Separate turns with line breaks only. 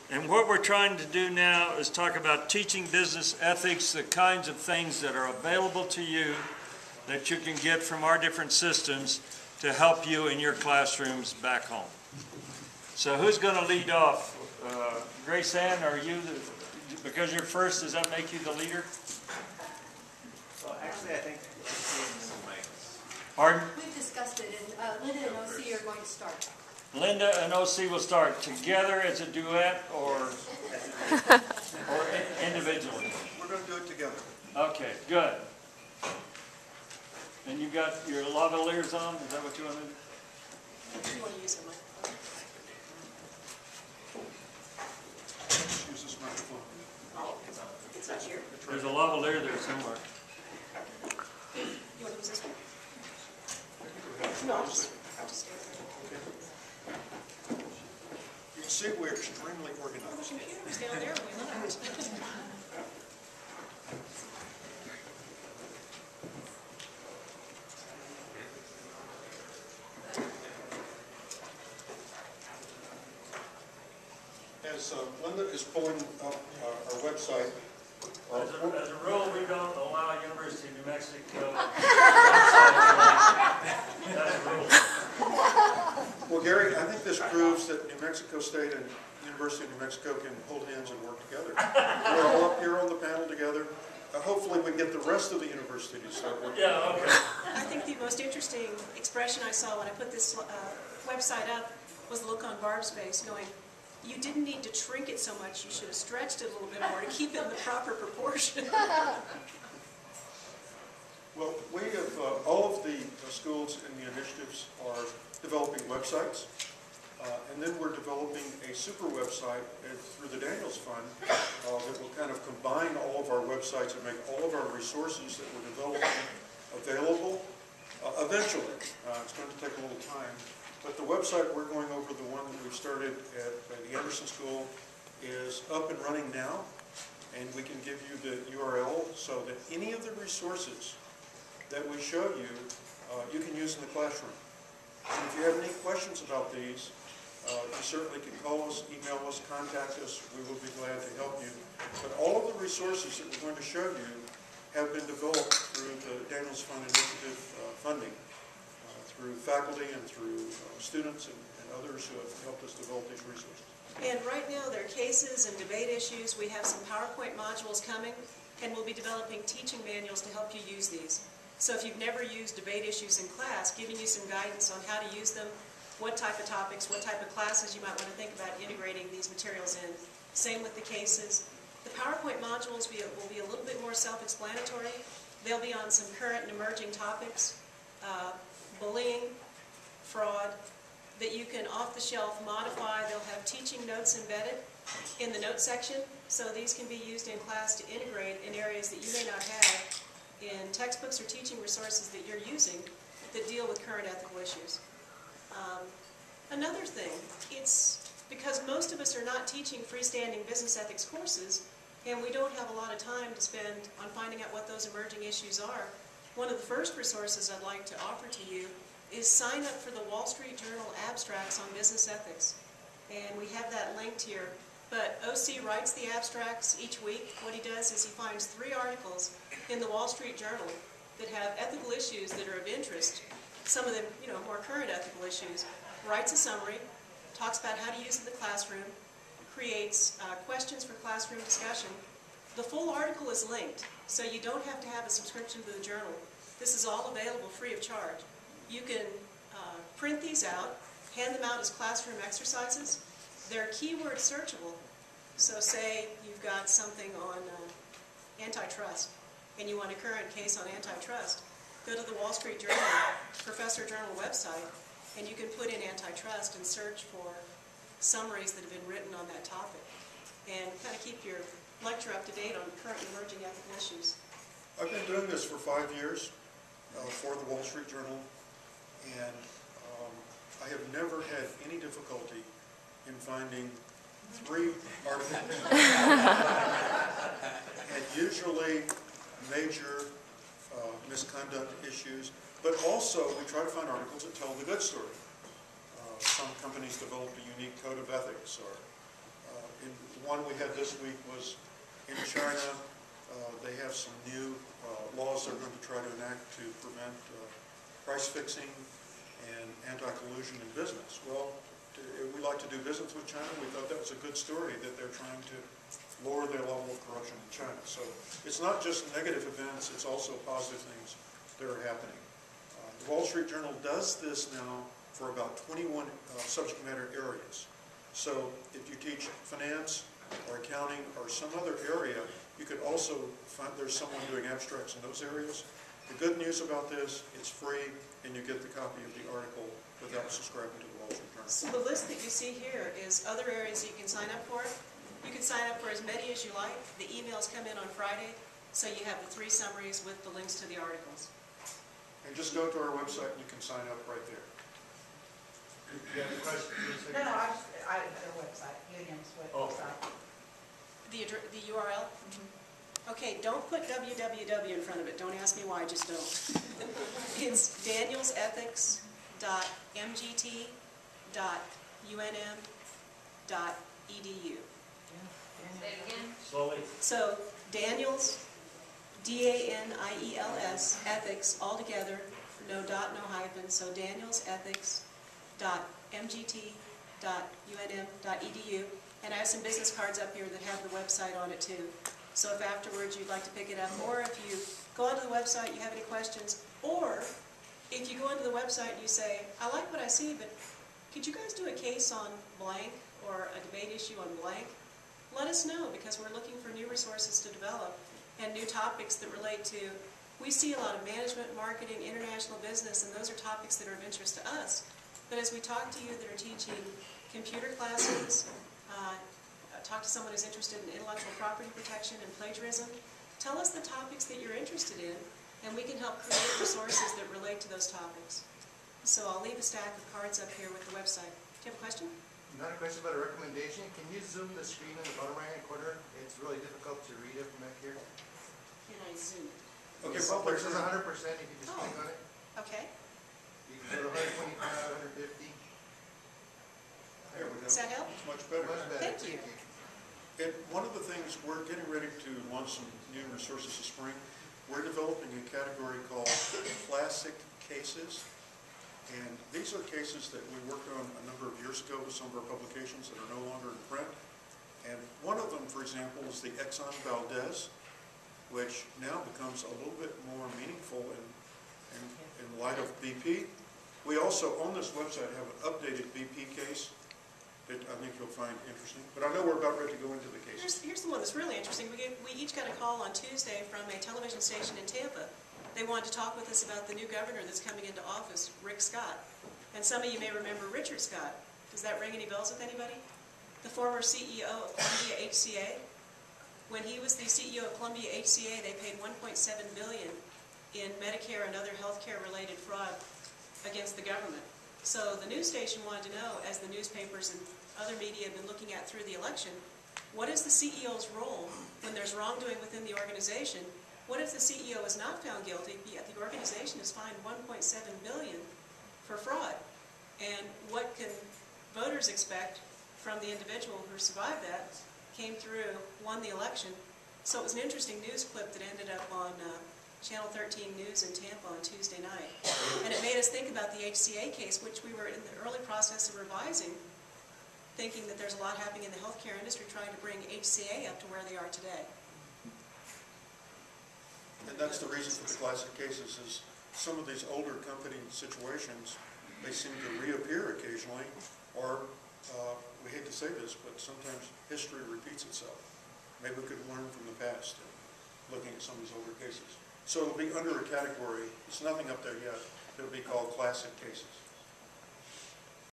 And what we're trying to do now is talk about teaching business ethics, the kinds of things that are available to you that you can get from our different systems to help you in your classrooms back home. So who's going to lead off? Grace Ann, are you, because you're first, does that make you the leader?
Well, actually, I think
Pardon?
We've discussed it, and Linda and OC are going to start.
Linda and OC will start together as a duet or individually?
We're going to do it together.
Okay, good. And you got your lavaliers on? Is that what you want to do?
You want to use the microphone?
Let's use this microphone.
Oh, it's not here.
There's a lavalier there somewhere.
You want to use this one? No, I'll just stay there.
You can see we're extremely organized.
The computer's down there when we left.
As Linda is pulling up our website,
As a rule, we don't allow University of New Mexico. That's a rule.
well, Gary, I think this proves that New Mexico State and University of New Mexico can hold hands and work together. We're all up here on the panel together. Hopefully we can get the rest of the university to start working.
Yeah, okay.
I think the most interesting expression I saw when I put this website up was the look on Barb's face, going, you didn't need to shrink it so much, you should have stretched it a little bit more to keep it in the proper proportion.
Well, we have, all of the schools and the initiatives are developing websites, and then we're developing a super website through the Daniels Fund that will kind of combine all of our websites and make all of our resources that we're developing available eventually. It's going to take a little time. But the website we're going over, the one that we've started at the Anderson School, is up and running now, and we can give you the URL so that any of the resources that we show you, you can use in the classroom. And if you have any questions about these, you certainly can call us, email us, contact us. We will be glad to help you. But all of the resources that we're going to show you have been developed through the Daniels Fund Initiative funding, through faculty and through students and others who have helped us develop these resources.
And right now there are cases and debate issues. We have some PowerPoint modules coming, and we'll be developing teaching manuals to help you use these. So if you've never used debate issues in class, giving you some guidance on how to use them, what type of topics, what type of classes you might want to think about integrating these materials in. Same with the cases. The PowerPoint modules will be a little bit more self-explanatory. They'll be on some current and emerging topics, bullying, fraud, that you can off-the-shelf modify. They'll have teaching notes embedded in the note section, so these can be used in class to integrate in areas that you may not have in textbooks or teaching resources that you're using that deal with current ethical issues. Another thing, it's because most of us are not teaching freestanding business ethics courses, and we don't have a lot of time to spend on finding out what those emerging issues are. One of the first resources I'd like to offer to you is sign up for the Wall Street Journal abstracts on business ethics. And we have that linked here. But OC writes the abstracts each week. What he does is he finds 3 articles in the Wall Street Journal that have ethical issues that are of interest, some of them, more current ethical issues, writes a summary, talks about how to use it in the classroom, creates questions for classroom discussion. The full article is linked, so you don't have to have a subscription to the journal. This is all available free of charge. You can print these out, hand them out as classroom exercises. They're keyword searchable. So say you've got something on antitrust, and you want a current case on antitrust. Go to the Wall Street Journal, Professor Journal website, and you can put in antitrust and search for summaries that have been written on that topic, and kind of keep your lecture up to date on current emerging ethical issues.
I've been doing this for 5 years for the Wall Street Journal, and I have never had any difficulty in finding 3 articles. And usually major misconduct issues, but also we try to find articles that tell the good story. Some companies developed a unique code of ethics, or in one we had this week was in China. They have some new laws they're going to try to enact to prevent price fixing and anti-collusion in business. Well, we like to do business with China. We thought that was a good story that they're trying to lower their level of corruption in China. So it's not just negative events, it's also positive things that are happening. The Wall Street Journal does this now for about 21 subject matter areas. So if you teach finance or accounting or some other area, you could also find there's someone doing abstracts in those areas. The good news about this, it's free, and you get the copy of the article without subscribing to the Wall Street Journal.
So the list that you see here is other areas you can sign up for. You can sign up for as many as you like. The emails come in on Friday, so you have the 3 summaries with the links to the articles.
And just go to our website and you can sign up right there.
You have a question?
No, I their website, Union's website.
The URL? Okay, don't put www in front of it. Don't ask me why, just don't. It's danielsethics.mgt.unm.edu.
Say it again.
Slowly.
So Daniels, D-A-N-I-E-L-S, ethics, all together, no dot, no hyphen, so danielsethics.mgt.unm.edu. And I have some business cards up here that have the website on it too. So if afterwards you'd like to pick it up, or if you go onto the website, you have any questions, or if you go onto the website and you say, I like what I see, but could you guys do a case on blank or a debate issue on blank? Let us know, because we're looking for new resources to develop and new topics that relate to, we see a lot of management, marketing, international business, and those are topics that are of interest to us. But as we talk to you that are teaching computer classes, talk to someone who's interested in intellectual property protection and plagiarism, tell us the topics that you're interested in, and we can help create resources that relate to those topics. So I'll leave a stack of cards up here with the website. Do you have a question?
Not a question, but a recommendation. Can you zoom the screen in the bottom right-hand corner? It's really difficult to read it from back here.
Can I zoom?
Okay,
Yes,
public.
it says 100% if you just click on it.
Okay.
You can go to 125, 150.
There we go.
Does that help?
It's much better.
Much better.
Thank you.
And one of the things, we're getting ready to launch some new resources this spring. We're developing a category called classic cases. And these are cases that we worked on a number of years ago with some of our publications that are no longer in print. And one of them, for example, is the Exxon Valdez, which now becomes a little bit more meaningful in light of BP. We also, on this website, have an updated BP case that I think you'll find interesting. But I know we're about ready to go into the cases.
Here's the one that's really interesting. We each got a call on Tuesday from a television station in Tampa. They wanted to talk with us about the new governor that's coming into office, Rick Scott. And some of you may remember Richard Scott. Does that ring any bells with anybody? The former CEO of Columbia HCA. When he was the CEO of Columbia HCA, they paid $1.7 billion in Medicare and other healthcare related fraud against the government. So the news station wanted to know, as the newspapers and other media have been looking at through the election, what is the CEO's role when there's wrongdoing within the organization? What if the CEO is not found guilty, yet the organization is fined $1.7 billion for fraud? And what can voters expect from the individual who survived that, came through, won the election? So it was an interesting news clip that ended up on Channel 13 News in Tampa on Tuesday night. And it made us think about the HCA case, which we were in the early process of revising, thinking that there's a lot happening in the healthcare industry trying to bring HCA up to where they are today.
And that's the reason for the classic cases is some of these older company situations, they seem to reappear occasionally, or we hate to say this, but sometimes history repeats itself. Maybe we could learn from the past looking at some of these older cases. So it'll be under a category, it's nothing up there yet, it'll be called classic cases.